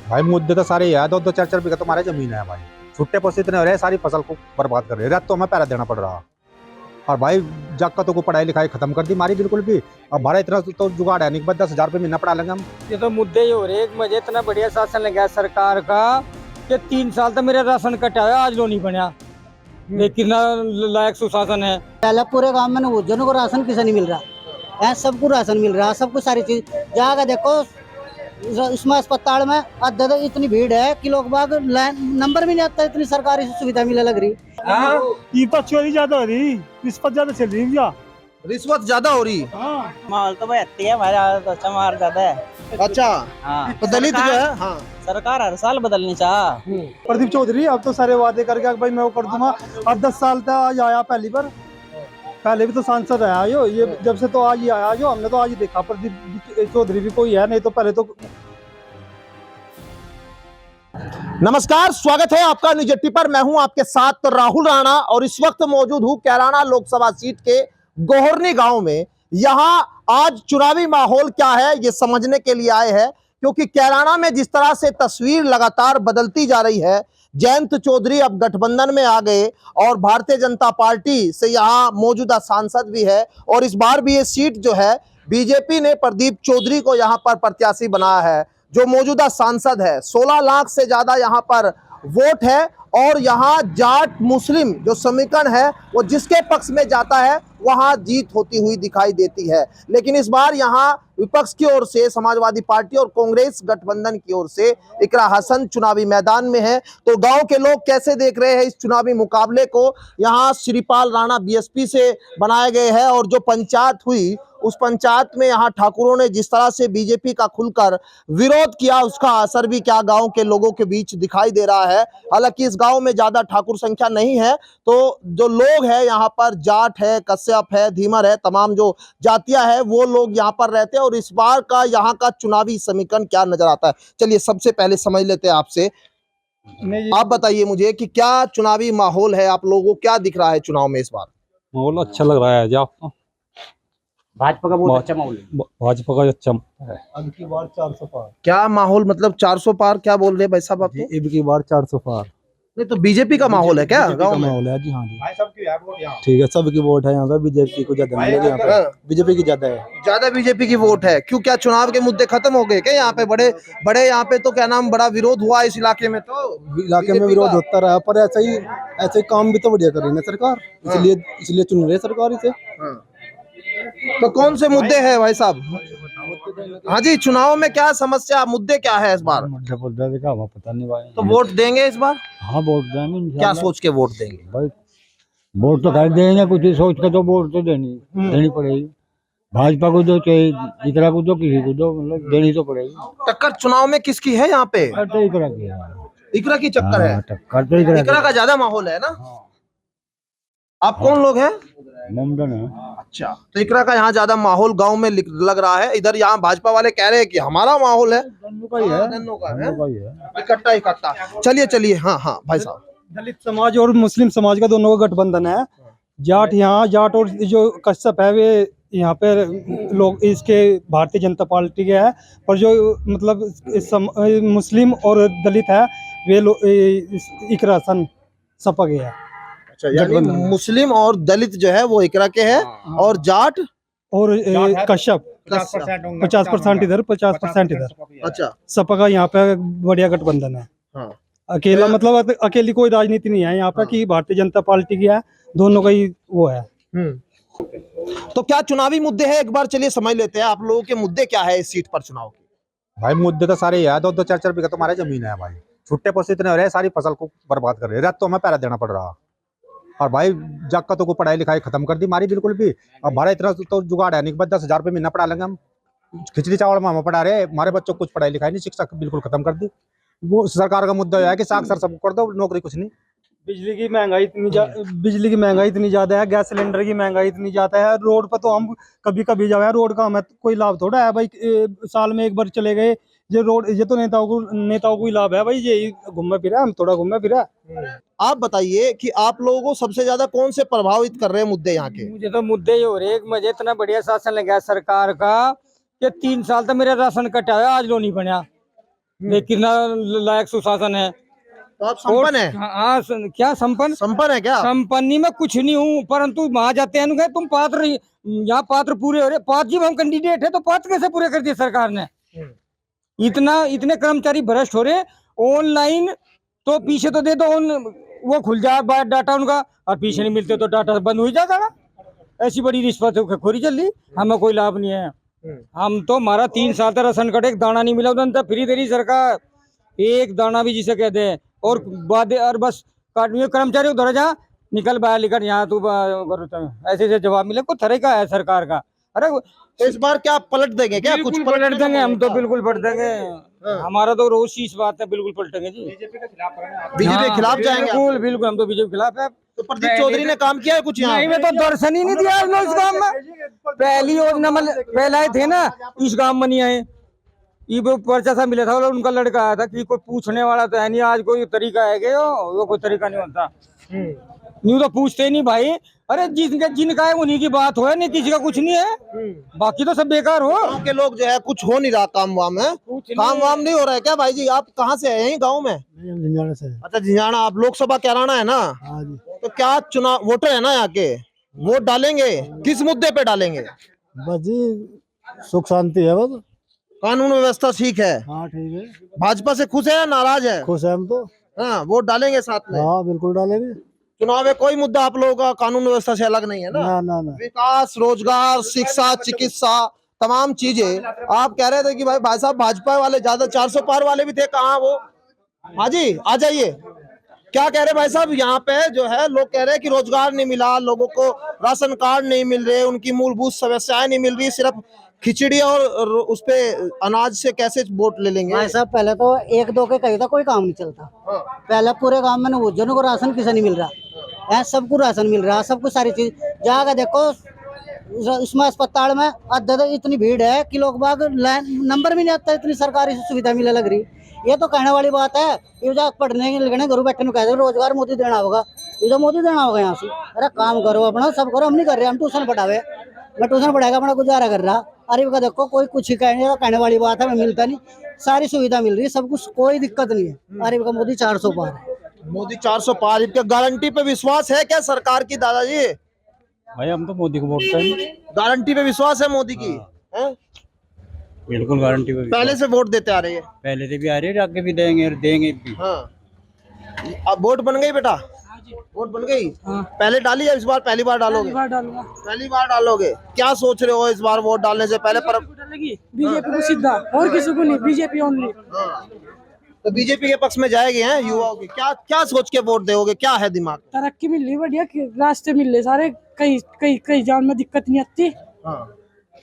भाई मुद्दे तो सारे याद, 2-2 4-4 बीघा तुम्हारे जमीन है भाई। छुट्टे पैसे इतने हो रहे हैं, सारी फसल को बर्बाद कर रहे हैं। रात तो हमें पैरा देना पड़ रहा। और भाई जग का तो को पढ़ाई लिखाई खत्म कर दी हमारी बिल्कुल भी। अब भाड़ा इतना तो जुगाड़ है नहीं, बस 10,000 रुपये महीना पढ़ा लेंगे हम। ये तो मुद्दे ही हो रहे। एक मुझे इतना बढ़िया शासन लगा है सरकार का कि 3 साल तो मेरा राशन कटा है, आज लो नहीं बना। लेकिन लायक सुशासन है। पहले पूरे गांव में जनों को राशन किसे नहीं मिल रहा है, सबको राशन मिल रहा है, सबको सारी चीज जाकर देखो। उसमें अस्पताल में अद्धा इतनी भीड़ है कि लोग बाग नंबर भी नहीं आता, इतनी सरकारी सुविधा मिलने लग रही। तो चोरी ज्यादा हो रही, रिश्वत ज्यादा चल रही है। रिश्वत ज्यादा हो रही। माहौल तो भाई अच्छी है, हमारा तो अच्छा मार ज्यादा है। अच्छा हाँ, तो दलित जो है, हाँ सरकार हर साल बदलनी चाह। प्रदीप चौधरी अब तो सारे वादे करके भाई मैं वो कर दूंगा। अब 10 साल तक आज आया, पहली बार। पहले भी तो सांसद आया यो, ये जब से तो आज ही आया जो, हमने तो आज ही देखा प्रदीप चौधरी भी कोई है नहीं तो पहले तो। नमस्कार, स्वागत है आपका न्यूज 80 पर। मैं हूं आपके साथ राहुल राणा और इस वक्त मौजूद हूं कैराना लोकसभा सीट के गोहरनी गांव में। यहां आज चुनावी माहौल क्या है ये समझने के लिए आए हैं, क्योंकि कैराना में जिस तरह से तस्वीर लगातार बदलती जा रही है। जयंत चौधरी अब गठबंधन में आ गए और भारतीय जनता पार्टी से यहाँ मौजूदा सांसद भी है, और इस बार भी ये सीट जो है बीजेपी ने प्रदीप चौधरी को यहाँ पर प्रत्याशी बनाया है। जो मौजूदा सांसद है, 16 लाख से ज्यादा यहाँ पर वोट है, और यहाँ जाट मुस्लिम जो समीकरण है वो जिसके पक्ष में जाता है वहां जीत होती हुई दिखाई देती है। लेकिन इस बार यहाँ विपक्ष की ओर से समाजवादी पार्टी और कांग्रेस गठबंधन की ओर से इकरा हसन चुनावी मैदान में है। तो गांव के लोग कैसे देख रहे हैं इस चुनावी मुकाबले को? यहाँ श्रीपाल राणा बीएसपी से बनाए गए हैं, और जो पंचायत हुई उस पंचायत में यहाँ ठाकुरों ने जिस तरह से बीजेपी का खुलकर विरोध किया, उसका असर भी क्या गांव के लोगों के बीच दिखाई दे रहा है। हालांकि इस गांव में ज्यादा ठाकुर संख्या नहीं है, तो जो लोग हैं यहाँ पर जाट है, कश्यप है, धीमर है, तमाम जो जातियां है वो लोग यहाँ पर रहते हैं। और इस बार का यहाँ का चुनावी समीकरण क्या नजर आता है, चलिए सबसे पहले समझ लेते हैं आपसे। आप बताइए मुझे कि क्या चुनावी माहौल है, आप लोगों को क्या दिख रहा है चुनाव में इस बार? माहौल अच्छा लग रहा है। आपको भाजपा का बहुत अच्छा माहौल है। भाजपा का अच्छा है। अब की बार 400 पार। क्या माहौल मतलब 400 पार क्या बोल रहे हैं भाई साहब आप? अब की बार 400 पार। नहीं तो बीजेपी का माहौल है क्या गांव में? माहौल है जी, हाँ जी। भाई सबकी है वोट यहाँ। ठीक है, सबकी वोट है यहाँ पे, बीजेपी को ज्यादा मिलेगी यहाँ पे, बीजेपी की ज्यादा है। ज्यादा बीजेपी की वोट है। क्यों, क्या चुनाव के मुद्दे खत्म हो गए क्या यहाँ पे? बड़े बड़े यहाँ पे तो क्या नाम, बड़ा विरोध हुआ इस इलाके में। तो इलाके में विरोध होता रहा, पर ऐसे ही काम भी तो बढ़िया कर रही है सरकार, इसलिए चुन रही है सरकार इसे। तो कौन से मुद्दे हैं भाई साहब? हाँ जी, चुनाव में क्या समस्या, मुद्दे क्या है इस बार? पता नहीं भाई। तो वोट देंगे इस बार? हाँ, वोट देंगे। क्या सोच के वोट देंगे भाई? वोट तो कर देंगे, कुछ ही सोच के तो वोट तो देनी पड़ेगी। भाजपा को दो, चाहे इकरा को दो, किसी को दो, मतलब देनी तो पड़ेगी। टक्कर चुनाव में किसकी है यहाँ पे? तो इकरा की है। इकरा की चक्कर है। टक्कर तो इकरा का ज्यादा माहौल है ना। आप कौन लोग हैं? मुमडन है। अच्छा, तो इकरा का यहाँ ज्यादा माहौल गांव में लग रहा है। इधर यहाँ भाजपा वाले कह रहे हैं कि हमारा माहौल है। दोनों का ही है, दोनों का है। दोनों का ही है। इकट्ठा इकट्ठा। चलिए हाँ हाँ भाई साहब। दलित समाज और मुस्लिम समाज का दोनों का गठबंधन है। जाट यहाँ, जाट और जो कश्यप है वे यहाँ पे लोग इसके भारतीय जनता पार्टी के है, पर जो मतलब मुस्लिम और दलित है वे इकरा हसन सपा के है। अच्छा, यानी मुस्लिम और दलित जो है वो इकरा के है, और जाट और कश्यप 50% इधर, 50% इधर। अच्छा, सपा का यहाँ पे बढ़िया गठबंधन है। हाँ। अकेला मतलब अकेली कोई राजनीति नहीं है यहाँ पे कि भारतीय जनता पार्टी की है, दोनों का ही वो है। तो क्या चुनावी मुद्दे हैं, एक बार चलिए समझ लेते हैं। आप लोगों के मुद्दे क्या है इस सीट पर चुनाव के? भाई मुद्दे तो सारे याद, 2-2 4-4 बीघा तुम्हारे जमीन है भाई। छुट्टे पैसे इतने हो रहे हैं, सारी फसल को बर्बाद कर रहे हैं। रात तो हमें पैरा देना पड़ रहा। और भाई जग का तो को पढ़ाई लिखाई खत्म कर दी हमारी बिल्कुल भी। अब भाड़ा इतना तो जुगाड़ है नहीं, बस 10,000 रुपये महीना पढ़ा लेंगे हम। खिचड़ी चावल में हम पढ़ा रहे, हमारे बच्चों को कुछ पढ़ाई लिखाई नहीं, शिक्षा बिल्कुल खत्म कर दी। वो सरकार का मुद्दा है कि साक्षर सब कर दो, नौकरी कुछ नहीं। बिजली की महंगाई इतनी ज्यादा है, गैस सिलेंडर की महंगाई इतनी ज्यादा है। रोड पर तो हम कभी कभी जाए, रोड का हमें कोई लाभ थोड़ा है भाई। साल में एक बार चले गए, ये रोड ये तो नेताओं को ही लाभ है भाई, ये घूमे फिरा, हम थोड़ा घूमे फिरा। आप बताइए कि आप लोगों को सबसे ज्यादा कौन से प्रभावित कर रहे हैं मुद्दे यहाँ के? मुझे तो मुद्दे ही हो रहे। एक मुझे इतना बढ़िया शासन लगा है सरकार का कि 3 साल तो मेरा राशन कटा है, आज लो नहीं बना। लेकिन लायक सुशासन है। तो आप संपन्न है? हाँ, क्या संपन्न? संपन्न है क्या? संपन्नी में कुछ नहीं हूँ, परंतु वहां जाते हैं तुम पात्र, यहाँ पात्र पूरे हो रहे। 5 जी हम कैंडिडेट है तो पात्र कैसे पूरे कर दिए सरकार ने? इतने कर्मचारी भ्रष्ट हो रहे। ऑनलाइन तो पीछे तो दे दो, वो खुल जाए डाटा उनका, और पीछे नहीं मिलते तो डाटा बंद हो जाएगा ना। ऐसी बड़ी रिश्वतखोरी चल रही, हमें कोई लाभ नहीं है। हम तो हमारा 3 साल तक राशन कार्ड एक दाना नहीं मिला, उधर फ्री दे रही सरकार, एक दाना भी जिसे कहते हैं। और और बस कर्मचारी उधर जा, निकल बाहर निकल, यहाँ तू ऐसे जवाब मिले को तरीका है सरकार का। अरे तो इस बार क्या पलट देंगे क्या? कुछ पलट देंगे हम तो, बिल्कुल पलट देंगे। हमारा तो रोज ही इस बात है, बिल्कुल पलटेंगे जी। बीजेपी के खिलाफ जाएंगे? बिल्कुल बिल्कुल, हम तो बीजेपी के खिलाफ है। तो प्रदीप चौधरी ने काम किया है कुछ यहाँ? नहीं, मैं तो दर्शन ही नहीं दिया इस गाँव में। पहली योजना में पहले थे ना, इस गाँव में नहीं आए। ये वो पर्चा सा मिला था, उनका लड़का आया था कि कोई पूछने वाला तो है नहीं, आज कोई तरीका है क्या? वो कोई तरीका नहीं होता, न्यू तो पूछते नहीं भाई। अरे जिनका है उन्हीं की बात हो, नहीं किसी का कुछ नहीं है, बाकी तो सब बेकार हो। गाँव के लोग जो है कुछ हो नहीं रहा, काम वाम है, काम वाम नहीं हो रहा है क्या? भाई जी आप कहाँ से है? यहीं गाँव में? झंझाना से। अच्छा झिंझाना। आप लोकसभा कैराना है ना? हाँ जी। तो क्या चुनाव वोटर है ना यहाँ के, वोट डालेंगे? किस मुद्दे पे डालेंगे? बस जी सुख शांति है बस। कानून व्यवस्था ठीक है? हाँ ठीक है। भाजपा से खुश है या नाराज है? खुश है हम तो। हाँ, वोट डालेंगे साथ में? हाँ बिल्कुल डालेंगे। चुनाव में कोई मुद्दा आप लोगों का कानून व्यवस्था से अलग नहीं है ना? ना। विकास, रोजगार, शिक्षा, चिकित्सा, तमाम चीजें। आप कह रहे थे कि भाई साहब भाजपा वाले ज्यादा, 400 पार वाले भी थे, कहाँ वो? हाँ जी आ जाइए। क्या कह रहे भाई साहब? यहाँ पे जो है लोग कह रहे हैं कि रोजगार नहीं मिला, लोगों को राशन कार्ड नहीं मिल रहे, उनकी मूलभूत समस्याएं नहीं मिल रही, सिर्फ खिचड़ी और उस पे अनाज से कैसे वोट ले लेंगे? भाई साहब पहले तो 1-2 के कहीं था, कोई काम नहीं चलता। पहले पूरे गांव में जनों को राशन किसे नहीं मिल रहा है, सबको राशन मिल रहा है, सबको सारी चीज। जाकर देखो उसमें अस्पताल में इतनी भीड़ है कि लोग बाग नंबर भी नहीं आता, इतनी सरकारी सुविधा मिलने लग रही। ये तो कहने वाली बात है। ये जा पढ़ने के लिए घर बैठे कह रोजगार मोदी देना होगा, ये तो मोदी देना होगा यहाँ से। अरे काम करो अपना, सब करो, हम नहीं कर रहे, हम ट्यूशन पढ़ावे, मैं ट्यूशन पढ़ाएगा अपना गुजारा कर रहा। अरे का देखो कोई कुछ ही कहने वाली बात है, हमें मिलता नहीं, सारी सुविधा मिल रही है, सब कुछ, कोई दिक्कत नहीं है। अरे का मोदी 400 पार है। मोदी 400 पार। इनके गारंटी पे विश्वास है क्या सरकार की दादाजी? भाई हम तो मोदी को वोट देंगे। गारंटी पे विश्वास है मोदी की? हैं? बिल्कुल गारंटी पे। पहले से वोट देते आ रहे हैं? पहले से भी आ रही है, आगे भी देंगे और देंगे भी। हाँ। अब वोट बन गई बेटा? वोट बन गई? पहले डाली है, इस बार पहली बार डालोगे? पहली बार डालोगे। क्या सोच रहे हो इस बार वोट डालने से पहले? बीजेपी को सीधा, और किसी को नहीं, बीजेपी ओनली। तो बीजेपी के पक्ष में जाएंगे हैं युवाओं के? क्या सोच के वोट दोगे? क्या है दिमाग? तरक्की मिल रही बढ़िया, रास्ते मिल रहे सारे, कई जान में दिक्कत नहीं आती।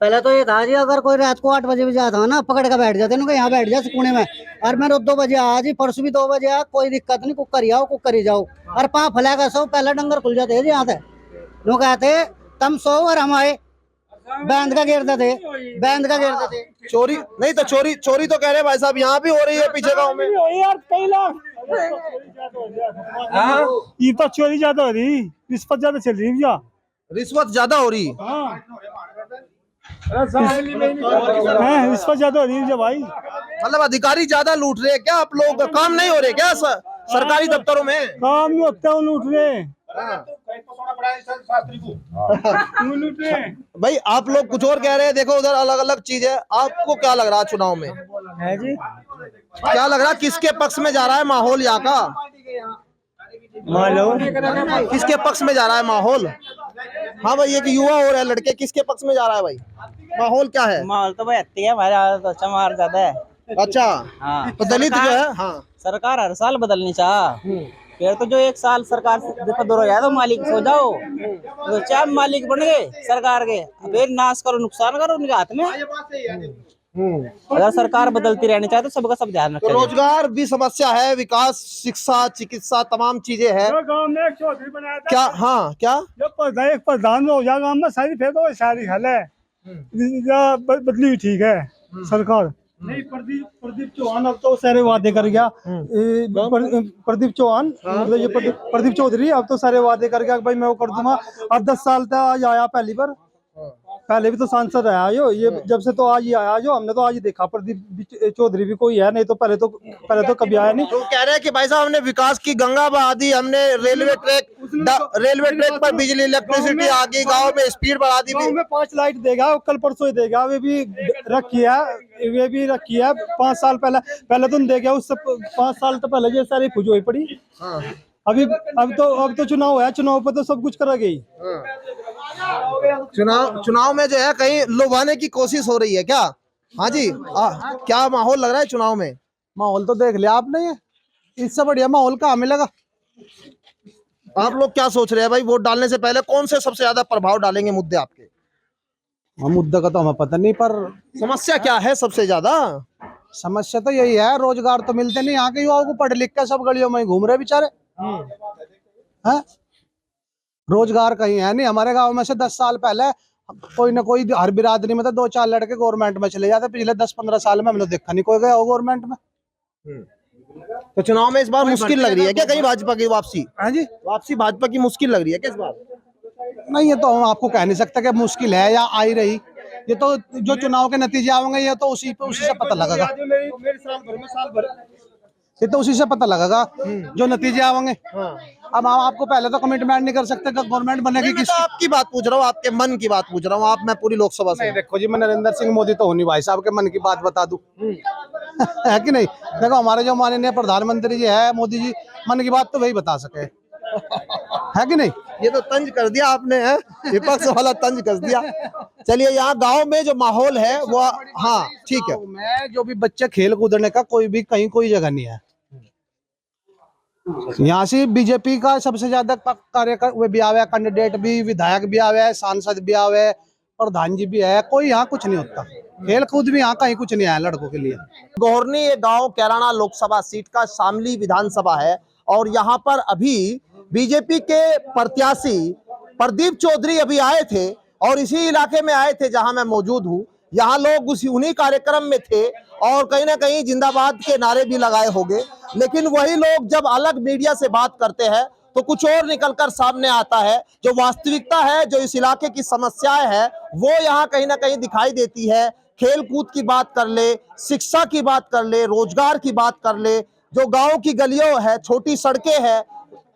पहले तो ये था जी, अगर कोई रात को 8 बजे भी जाता हो ना, पकड़ के बैठ जाते हैं, यहाँ बैठ जा पुणे में। और मैं 2 बजे आ जी, परसों भी 2 बजे आ, कोई दिक्कत नहीं, कुकर आओ, कुकर ही जाओ। और पा फैला सो पहले डंगर खुल जाते हैं जी यहाँ से। लोग कहते तुम सो और हम आए, बैंड का घेरते थे, बैंड का घेरते थे। चोरी नहीं तो चोरी तो कह रहे भाई साहब यहाँ भी हो रही है पीछे गाँव में। यार कई लोग ये तो चोरी ज्यादा हो रही, रिश्वत ज्यादा चल रही भैया। रिश्वत ज्यादा हो रही? रिश्वत ज्यादा हो रही है भाई। मतलब अधिकारी ज्यादा लूट रहे हैं क्या? आप लोग काम नहीं हो रहे क्या सरकारी दफ्तरों में? काम नहीं होता, वो लूट रहे। भाई आप लोग कुछ और कह रहे हैं, देखो उधर अलग अलग चीज है। आपको क्या लग रहा है चुनाव में? है जी, क्या लग रहा है, किसके पक्ष में जा रहा है माहौल यहाँ का? किसके पक्ष में जा रहा है माहौल? हाँ भाई, एक युवा हो रहा है, लड़के, किसके पक्ष में जा रहा है भाई? माहौल क्या है? माहौल तो भाई अच्छी है, हमारा तो अच्छा मार ज्यादा है। अच्छा। हाँ। तो दलित जो है, हाँ, सरकार हर साल बदलनी चाह, फिर तो जो 1 साल सरकार से दूर हो जाए तो मालिक सो जाओ, तो चाहे मालिक बन गए सरकार के, फिर नाश करो, नुकसान करो उनके हाथ में। अगर सरकार बदलती रहनी चाहे तो सबका सब ध्यान तो रखें। रोजगार भी समस्या है, विकास, शिक्षा, चिकित्सा, तमाम चीजें हैं। गाँव में एक चौधरी बनाया था क्या? हाँ, क्या? जब एक प्रधान हो जाए गाँव में, सारी फेर तो सारी हल है, बदली हुई ठीक है सरकार। नहीं, प्रदीप चौहान अब तो सारे वादे कर गया। प्रदीप चौहान, मतलब ये प्रदीप चौधरी अब तो सारे वादे कर गया, भाई मैं वो कर दूंगा। अब 10 साल तक आज आया पहली बार, पहले भी तो सांसद आया जो ये जब से तो आज ही आया जो हमने तो आज ही देखा प्रदीप चौधरी भी कोई है नहीं तो पहले तो कभी आया नहीं। तो कह रहे हैं कि भाई साहब हमने विकास की गंगा बहा दी, हमने रेलवे ट्रैक पर बिजली इलेक्ट्रिसिटी आ गई, गाँव में स्पीड बढ़ा दी। गाँव में 5 लाइट देगा, कल परसों ही देगा, वे भी रखी है 5 साल पहले तो दे गया, उससे 5 साल तो पहले ये सारी खुजोई पड़ी। अब तो चुनाव है, चुनाव पर तो सब कुछ करा गई। चुनाव में जो है कहीं लुभाने की कोशिश हो रही है क्या? हाँ जी, क्या माहौल लग रहा है चुनाव में? माहौल तो देख लिया आपने, ये इससे बढ़िया माहौल कहाँ मिलेगा। आप लोग क्या सोच रहे हैं भाई, वोट डालने से पहले कौन से सबसे ज्यादा प्रभाव डालेंगे मुद्दे आपके? मुद्दा का तो हमें पता नहीं, पर समस्या क्या है सबसे ज्यादा? समस्या तो यही है, रोजगार तो मिलते नहीं। यहाँ के युवाओं को पढ़ लिख के सब गलियों में घूम रहे बेचारे हैं, रोजगार कहीं है नहीं। हमारे गांव में से 10 साल पहले कोई ना कोई हर बिरादरी में तो 2-4 लड़के गवर्नमेंट में चले जाते। पिछले 10-15 साल में हमने देखा नहीं कोई गया हो गवर्नमेंट में। तो चुनाव में इस बार मुश्किल लग रही है क्या कहीं भाजपा की वापसी? हाँ जी, वापसी भाजपा की मुश्किल लग रही है क्या इस बार? नहीं ये तो हम आपको कह नहीं सकते कि मुश्किल है या आई रही। ये तो जो चुनाव के नतीजे आएंगे ये तो उसी से पता लगेगा। ये तो उसी से पता लगेगा जो नतीजे आएंगे। अब हम आपको पहले तो कमिटमेंट नहीं कर सकते कि गवर्नमेंट बनेगी मैं तो आपकी बात पूछ रहा हूँ, आपके मन की बात पूछ रहा हूँ। आप मैं पूरी लोकसभा से देखो जी, मैं नरेंद्र सिंह मोदी तो हूँ नहीं भाई साहब के मन की बात बता दूं है कि नहीं। देखो हमारे जो माननीय प्रधानमंत्री जी है मोदी जी, मन की बात तो वही बता सके है कि नहीं। ये तो तंज कर दिया आपने, है विपक्ष वाला तंज कर दिया। चलिए, यहाँ गांव में जो माहौल है वो, हाँ ठीक है, मैं जो भी बच्चे खेल कूदने का कोई भी कहीं कोई जगह नहीं है। यहाँ से बीजेपी का सबसे ज्यादा कार्यकर्ता भी आवे, कैंडिडेट भी, विधायक भी आवे, सांसद भी आवे, प्रधान जी भी है। कोई यहाँ कुछ नहीं होता, खेल कूद भी यहाँ कहीं कुछ नहीं आया लड़कों के लिए। गोहरनी ये गांव कैराना लोकसभा सीट का शामली विधानसभा है और यहाँ पर अभी बीजेपी के प्रत्याशी प्रदीप चौधरी अभी आए थे और इसी इलाके में आए थे जहां मैं मौजूद हूं। यहाँ लोग उन्हीं कार्यक्रम में थे और कहीं ना कहीं जिंदाबाद के नारे भी लगाए होंगे, लेकिन वही लोग जब अलग मीडिया से बात करते हैं तो कुछ और निकलकर सामने आता है। जो वास्तविकता है, जो इस इलाके की समस्याएं है, वो यहाँ कहीं ना कहीं दिखाई देती है। खेल कूद की बात कर ले, शिक्षा की बात कर ले, रोजगार की बात कर ले, जो गांव की गलियों है, छोटी सड़कें हैं,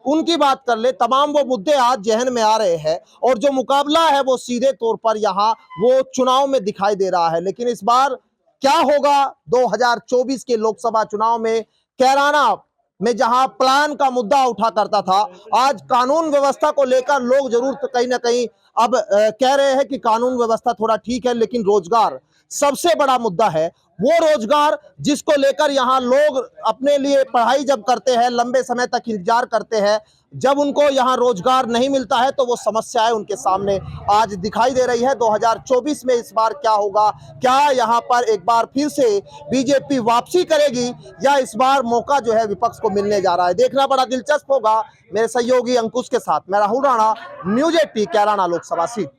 उनकी बात कर ले, तमाम वो मुद्दे आज जहन में आ रहे हैं और जो मुकाबला है वो सीधे तौर पर यहाँ वो चुनाव में दिखाई दे रहा है। लेकिन इस बार क्या होगा 2024 के लोकसभा चुनाव में? कैराना में जहां प्लान का मुद्दा उठा करता था, आज कानून व्यवस्था को लेकर लोग जरूर कहीं ना कहीं अब कह रहे हैं कि कानून व्यवस्था थोड़ा ठीक है, लेकिन रोजगार सबसे बड़ा मुद्दा है। वो रोजगार जिसको लेकर यहाँ लोग अपने लिए पढ़ाई जब करते हैं, लंबे समय तक इंतजार करते हैं, जब उनको यहाँ रोजगार नहीं मिलता है तो वो समस्याएं उनके सामने आज दिखाई दे रही है। 2024 में इस बार क्या होगा? क्या यहाँ पर एक बार फिर से बीजेपी वापसी करेगी या इस बार मौका जो है विपक्ष को मिलने जा रहा है? देखना बड़ा दिलचस्प होगा। मेरे सहयोगी अंकुश के साथ मैं राहुल राणा, न्यूज़ 18 कैराना लोकसभा सीट।